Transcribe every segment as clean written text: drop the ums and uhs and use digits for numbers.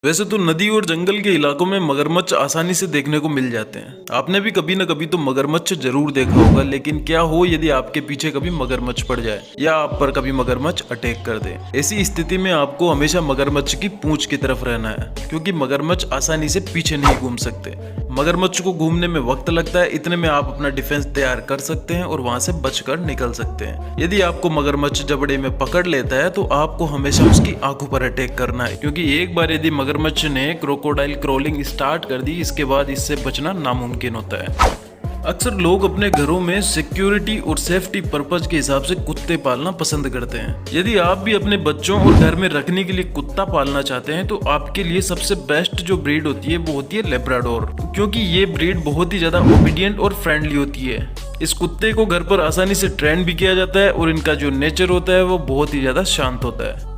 वैसे तो नदी और जंगल के इलाकों में मगरमच्छ आसानी से देखने को मिल जाते हैं। आपने भी कभी न कभी तो मगरमच्छ जरूर देखा होगा, लेकिन क्या हो यदि आपके पीछे कभी मगरमच्छ पड़ जाए या आप पर कभी मगरमच्छ अटैक कर दे। ऐसी स्थिति में आपको हमेशा मगरमच्छ की पूंछ की तरफ रहना है, क्योंकि मगरमच्छ आसानी से पीछे नहीं घूम सकते। मगरमच्छ को घूमने में वक्त लगता है, इतने में आप अपना डिफेंस तैयार कर सकते हैं और वहां से बचकर निकल सकते हैं। यदि आपको मगरमच्छ जबड़े में पकड़ लेता है तो आपको हमेशा उसकी आंखों पर अटैक करना है, क्योंकि एक बार यदि मगरमच्छ ने क्रोकोडाइल क्रोलिंग स्टार्ट कर दी, इसके बाद इससे बचना नामुमकिन होता है। अक्सर लोग अपने घरों में सिक्योरिटी और सेफ्टी पर्पज के हिसाब से कुत्ते पालना पसंद करते हैं। यदि आप भी अपने बच्चों और घर में रखने के लिए कुत्ता पालना चाहते हैं तो आपके लिए सबसे बेस्ट जो ब्रीड होती है वो होती है लेब्राडोर, क्योंकि ये ब्रीड बहुत ही ज्यादा ओबीडियंट और फ्रेंडली होती है। इस कुत्ते को घर पर आसानी से ट्रेन भी किया जाता है और इनका जो नेचर होता है वो बहुत ही ज्यादा शांत होता है।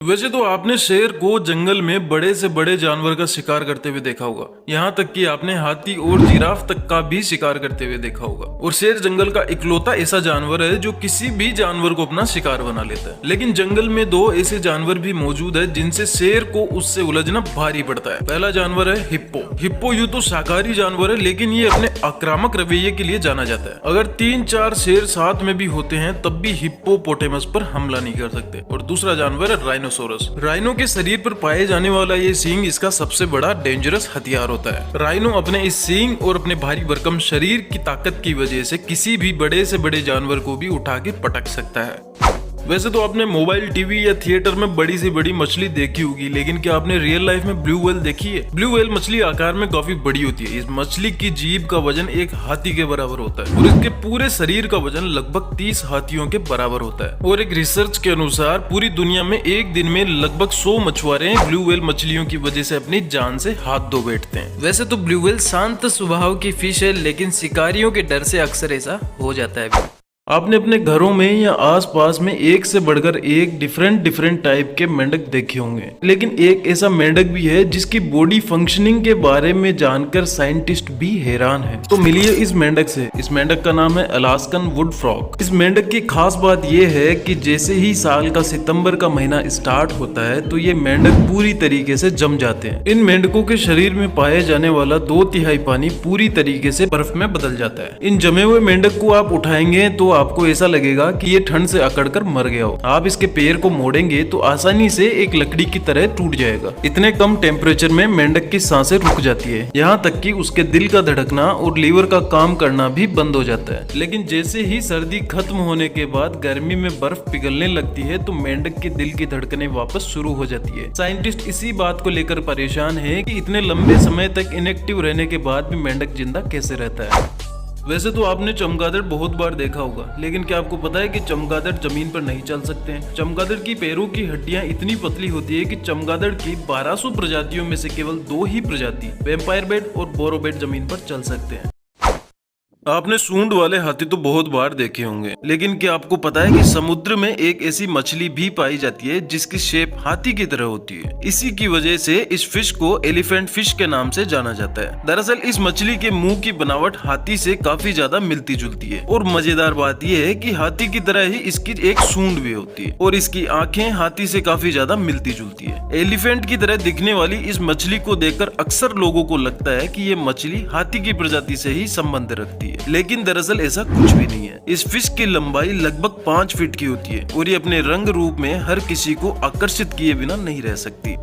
वैसे तो आपने शेर को जंगल में बड़े से बड़े जानवर का शिकार करते हुए देखा होगा, यहाँ तक कि आपने हाथी और जिराफ तक का भी शिकार करते हुए देखा होगा। और शेर जंगल का इकलौता ऐसा जानवर है जो किसी भी जानवर को अपना शिकार बना लेता है। लेकिन जंगल में दो ऐसे जानवर भी मौजूद है जिनसे शेर को उससे उलझना भारी पड़ता है। पहला जानवर है हिप्पो। हिप्पो यूं तो शाकाहारी जानवर है, लेकिन ये अपने आक्रामक रवैये के लिए जाना जाता है। अगर 3-4 शेर साथ में भी होते हैं तब भी हिप्पोपोटेमस पर हमला नहीं कर सकते। और दूसरा जानवर है राइनोसोरस। राइनो के शरीर पर पाए जाने वाला ये सींग इसका सबसे बड़ा डेंजरस हथियार होता है। राइनो अपने इस सींग और अपने भारी भरकम शरीर की ताकत की वजह से किसी भी बड़े से बड़े जानवर को भी उठा के पटक सकता है। वैसे तो आपने मोबाइल, टीवी या थिएटर में बड़ी से बड़ी मछली देखी होगी, लेकिन क्या आपने रियल लाइफ में ब्लू व्हेल देखी है? ब्लू व्हेल मछली आकार में काफी बड़ी होती है। इस मछली की जीभ का वजन एक हाथी के बराबर होता है और इसके पूरे शरीर का वजन लगभग 30 हाथियों के बराबर होता है। और एक रिसर्च के अनुसार पूरी दुनिया में एक दिन में लगभग 100 मछुआरे ब्लू व्हेल मछलियों की वजह से अपनी जान से हाथ धो बैठते हैं। वैसे तो ब्लू व्हेल शांत स्वभाव की फिश है, लेकिन शिकारियों के डर से अक्सर ऐसा हो जाता है। आपने अपने घरों में या आसपास में एक से बढ़कर एक डिफरेंट टाइप के मेंढक देखे होंगे, लेकिन एक ऐसा मेंढक भी है जिसकी बॉडी फंक्शनिंग के बारे में जानकर साइंटिस्ट भी हैरान है। तो मिलिए इस मेंढक से। इस मेंढक का नाम है अलास्कन वुड फ्रॉग। इस मेंढक की खास बात यह है कि जैसे ही साल का सितंबर का महीना स्टार्ट होता है तो ये मेंढक पूरी तरीके से जम जाते हैं। इन मेंढकों के शरीर में पाए जाने वाला 2/3 पानी पूरी तरीके से बर्फ में बदल जाता है। इन जमे हुए मेंढक को आप उठाएंगे तो आपको ऐसा लगेगा कि ये ठंड से अकड़कर मर गया हो। आप इसके पैर को मोड़ेंगे तो आसानी से एक लकड़ी की तरह टूट जाएगा। इतने कम टेम्परेचर में मेंढक की सांसें रुक जाती है, यहाँ तक कि उसके दिल का धड़कना और लीवर का काम करना भी बंद हो जाता है। लेकिन जैसे ही सर्दी खत्म होने के बाद गर्मी में बर्फ पिघलने लगती है तो मेंढक के दिल की धड़कनें वापस शुरू हो जाती है। साइंटिस्ट इसी बात को लेकर परेशान है कि इतने लंबे समय तक इनएक्टिव रहने के बाद भी मेंढक जिंदा कैसे रहता है। वैसे तो आपने चमगादड़ बहुत बार देखा होगा, लेकिन क्या आपको पता है कि चमगादड़ जमीन पर नहीं चल सकते हैं? चमगादड़ की पैरों की हड्डियां इतनी पतली होती है कि चमगादड़ की 1200 प्रजातियों में से केवल 2 ही प्रजाति वैम्पायर बैट और बोरो बैट जमीन पर चल सकते हैं। आपने सूंड वाले हाथी तो बहुत बार देखे होंगे, लेकिन क्या आपको पता है कि समुद्र में एक ऐसी मछली भी पाई जाती है जिसकी शेप हाथी की तरह होती है। इसी की वजह से इस फिश को एलिफेंट फिश के नाम से जाना जाता है। दरअसल इस मछली के मुंह की बनावट हाथी से काफी ज्यादा मिलती जुलती है और मजेदार बात यह है कि हाथी की तरह ही इसकी एक सूंड भी होती है और इसकी आंखें हाथी से काफी ज्यादा मिलती जुलती है। एलिफेंट की तरह दिखने वाली इस मछली को देखकर अक्सर लोगों को लगता है कि ये मछली हाथी की प्रजाति से ही संबंध रखती है, लेकिन दरअसल ऐसा कुछ भी नहीं है। इस फिश की लंबाई लगभग 5 फीट की होती है और ये अपने रंग रूप में हर किसी को आकर्षित किए बिना नहीं रह सकती।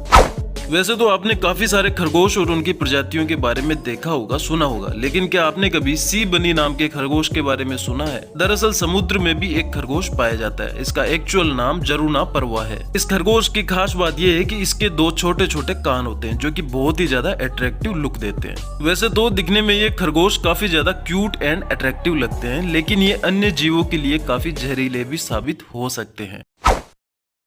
वैसे तो आपने काफी सारे खरगोश और उनकी प्रजातियों के बारे में देखा होगा, सुना होगा, लेकिन क्या आपने कभी सी बनी नाम के खरगोश के बारे में सुना है? दरअसल समुद्र में भी एक खरगोश पाया जाता है। इसका एक्चुअल नाम जरूना परवा है। इस खरगोश की खास बात यह है कि इसके 2 छोटे छोटे कान होते हैं जो कि बहुत ही ज्यादा अट्रैक्टिव लुक देते हैं। वैसे तो दिखने में ये खरगोश काफी ज्यादा क्यूट एंड अट्रैक्टिव लगते हैं, लेकिन ये अन्य जीवों के लिए काफी जहरीले भी साबित हो सकते हैं।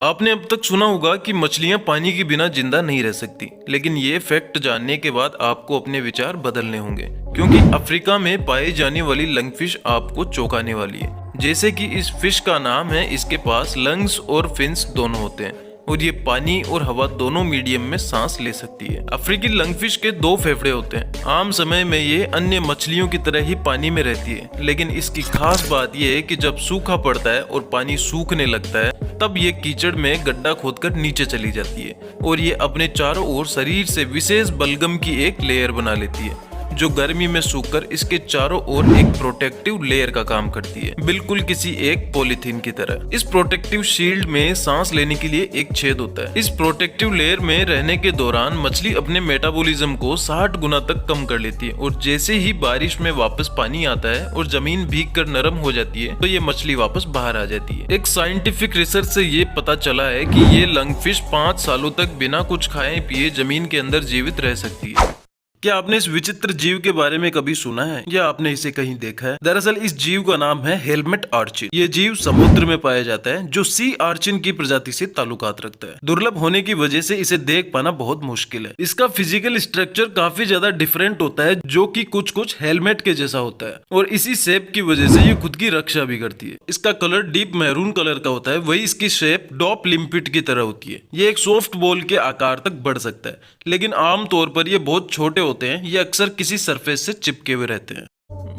आपने अब तक सुना होगा कि मछलियां पानी के बिना जिंदा नहीं रह सकती, लेकिन ये फैक्ट जानने के बाद आपको अपने विचार बदलने होंगे, क्योंकि अफ्रीका में पाई जाने वाली लंगफिश आपको चौंकाने वाली है। जैसे कि इस फिश का नाम है, इसके पास लंग्स और फिन्स दोनों होते हैं। और ये पानी और हवा दोनों मीडियम में सांस ले सकती है। अफ्रीकी लंगफिश के 2 फेफड़े होते हैं। आम समय में ये अन्य मछलियों की तरह ही पानी में रहती है, लेकिन इसकी खास बात यह है कि जब सूखा पड़ता है और पानी सूखने लगता है तब ये कीचड़ में गड्ढा खोदकर नीचे चली जाती है और ये अपने चारों ओर शरीर से विशेष बलगम की एक लेयर बना लेती है जो गर्मी में सूखकर इसके चारों ओर एक प्रोटेक्टिव लेयर का काम करती है, बिल्कुल किसी एक पॉलीथीन की तरह। इस प्रोटेक्टिव शील्ड में सांस लेने के लिए एक छेद होता है। इस प्रोटेक्टिव लेयर में रहने के दौरान मछली अपने मेटाबॉलिज्म को 60 गुना तक कम कर लेती है और जैसे ही बारिश में वापस पानी आता है और जमीन भीग कर नरम हो जाती है तो ये मछली वापस बाहर आ जाती है। एक साइंटिफिक रिसर्च से ये पता चला है कि ये लंगफिश 5 सालों तक बिना कुछ खाए पिए जमीन के अंदर जीवित रह सकती है। क्या आपने इस विचित्र जीव के बारे में कभी सुना है या आपने इसे कहीं देखा है? दरअसल इस जीव का नाम है हेलमेट आर्चिन। ये जीव समुद्र में पाया जाता है जो सी आर्चिन की प्रजाति से ताल्लुकात रखता है। दुर्लभ होने की वजह से इसे देख पाना बहुत मुश्किल है। इसका फिजिकल स्ट्रक्चर काफी ज्यादा डिफरेंट होता है जो कि कुछ हेलमेट के जैसा होता है और इसी शेप की वजह से ये खुद की रक्षा भी करती है। इसका कलर डीप मैरून कलर का होता है, वही इसकी शेप डॉप लिम्पिट की तरह होती है। ये एक सॉफ्ट बॉल के आकार तक बढ़ सकता है, लेकिन आमतौर पर ये बहुत छोटे होते हैं। ये अक्सर किसी सरफेस से चिपके हुए रहते हैं।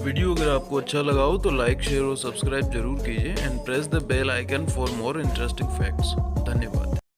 वीडियो अगर आपको अच्छा लगा हो तो लाइक, शेयर और सब्सक्राइब जरूर कीजिए and press the bell icon for more interesting facts. धन्यवाद।